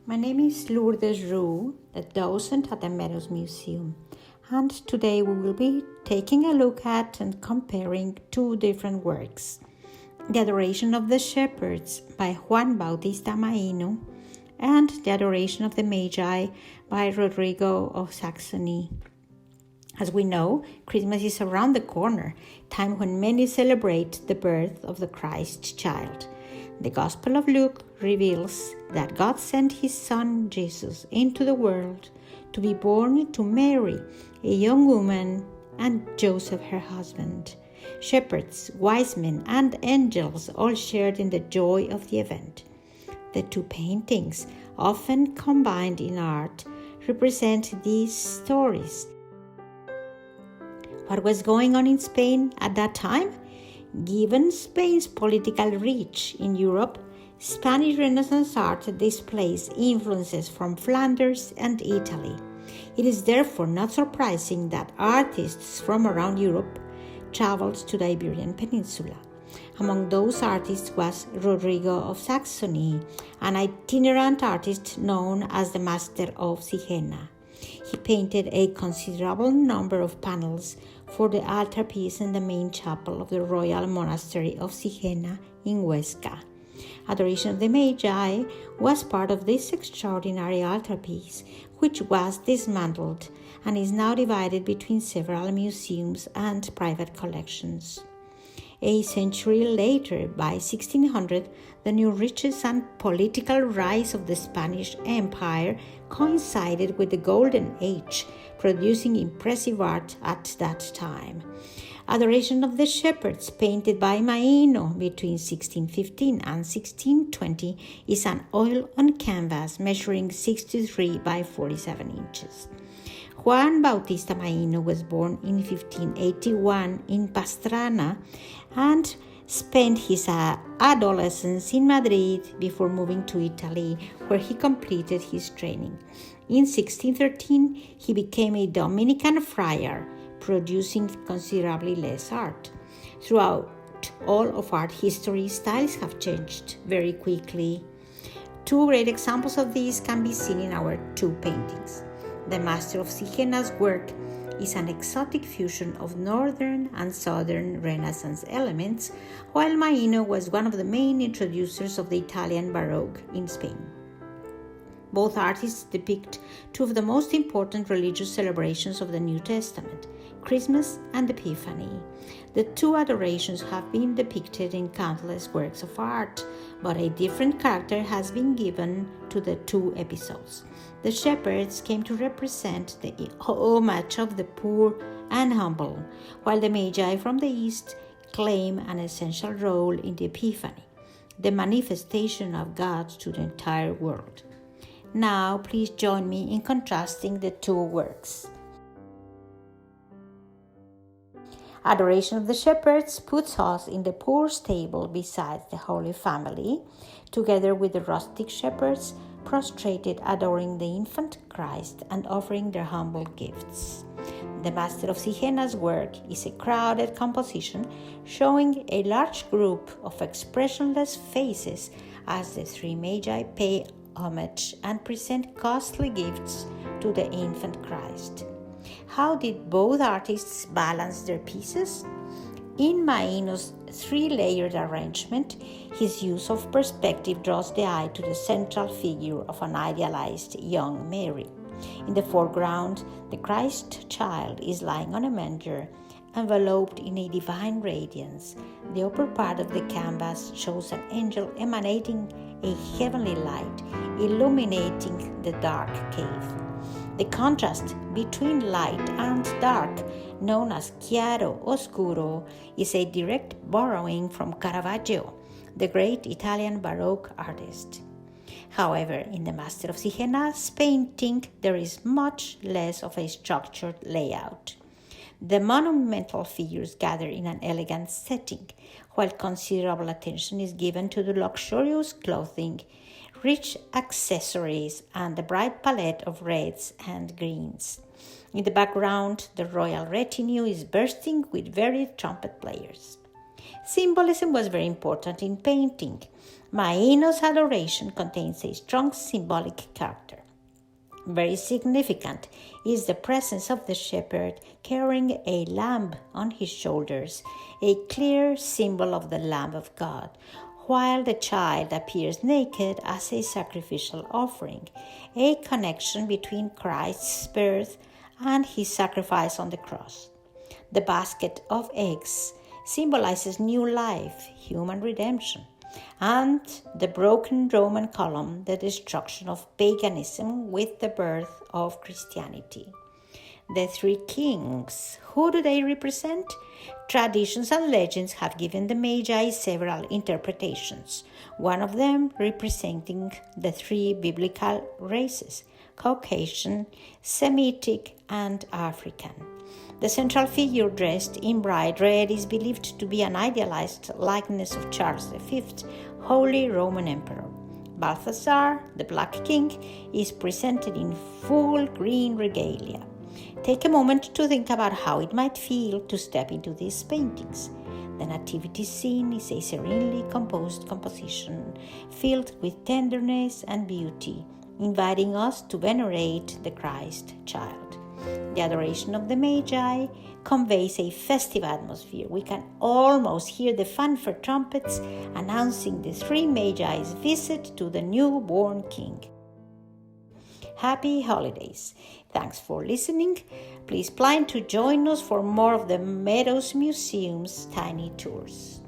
My name is Lourdes Ruh, the docent at the Meadows Museum, and today we will be taking a look at and comparing two different works. The Adoration of the Shepherds by Juan Bautista Maíno and The Adoration of the Magi by Rodrigo de Sajonia. As we know, Christmas is around the corner, time when many celebrate the birth of the Christ child. The Gospel of Luke reveals that God sent his son Jesus into the world to be born to Mary, a young woman, and Joseph, her husband. Shepherds, wise men, and angels all shared in the joy of the event. The two paintings, often combined in art, represent these stories. What was going on in Spain at that time? Given Spain's political reach in Europe, Spanish Renaissance art displays influences from Flanders and Italy. It is therefore not surprising that artists from around Europe traveled to the Iberian Peninsula. Among those artists was Rodrigo de Sajonia, an itinerant artist known as the Master of Siena. He painted a considerable number of panels for the altarpiece in the main chapel of the Royal Monastery of Siena in Huesca. Adoration of the Magi was part of this extraordinary altarpiece, which was dismantled and is now divided between several museums and private collections. A century later, by 1600, the new riches and political rise of the Spanish Empire coincided with the Golden Age, producing impressive art at that time. Adoration of the Shepherds, painted by Marino between 1615 and 1620, is an oil on canvas measuring 63 by 47 inches. Juan Bautista Maíno was born in 1581 in Pastrana and spent his adolescence in Madrid before moving to Italy, where he completed his training. In 1613, he became a Dominican friar, producing considerably less art. Throughout all of art history, styles have changed very quickly. Two great examples of this can be seen in our two paintings. The Master of Siena's work is an exotic fusion of northern and southern Renaissance elements, while Marino was one of the main introducers of the Italian Baroque in Spain. Both artists depict two of the most important religious celebrations of the New Testament, Christmas and Epiphany. The two adorations have been depicted in countless works of art, but a different character has been given to the two episodes. The shepherds came to represent the homage of the poor and humble, while the Magi from the east claim an essential role in the Epiphany, the manifestation of God to the entire world. Now, please join me in contrasting the two works. Adoration of the Shepherds puts us in the poor stable beside the Holy Family, together with the rustic shepherds prostrated adoring the infant Christ and offering their humble gifts. The Master of Siena's work is a crowded composition showing a large group of expressionless faces as the three Magi pay homage and present costly gifts to the infant Christ. How did both artists balance their pieces? In Maíno's three-layered arrangement, his use of perspective draws the eye to the central figure of an idealized young Mary. In the foreground, the Christ child is lying on a manger, enveloped in a divine radiance. The upper part of the canvas shows an angel emanating a heavenly light, illuminating the dark cave. The contrast between light and dark, known as chiaro oscuro, is a direct borrowing from Caravaggio, the great Italian Baroque artist. However, in the Master of Siena's painting, there is much less of a structured layout. The monumental figures gather in an elegant setting, while considerable attention is given to the luxurious clothing, rich accessories, and the bright palette of reds and greens. In the background, the royal retinue is bursting with varied trumpet players. Symbolism was very important in painting. Maíno's Adoration contains a strong symbolic character. Very significant is the presence of the shepherd carrying a lamb on his shoulders, a clear symbol of the Lamb of God, while the child appears naked as a sacrificial offering, a connection between Christ's birth and his sacrifice on the cross. The basket of eggs symbolizes new life, human redemption, and the broken Roman column, the destruction of paganism with the birth of Christianity. The three kings, who do they represent? Traditions and legends have given the Magi several interpretations, one of them representing the three biblical races, Caucasian, Semitic, and African. The central figure dressed in bright red is believed to be an idealized likeness of Charles V, Holy Roman Emperor. Balthasar, the Black King, is presented in full green regalia. Take a moment to think about how it might feel to step into these paintings. The Nativity Scene is a serenely composed composition filled with tenderness and beauty, inviting us to venerate the Christ child. The Adoration of the Magi conveys a festive atmosphere. We can almost hear the fanfare trumpets announcing the three Magi's visit to the newborn king. Happy holidays. Thanks for listening. Please plan to join us for more of the Meadows Museum's tiny tours.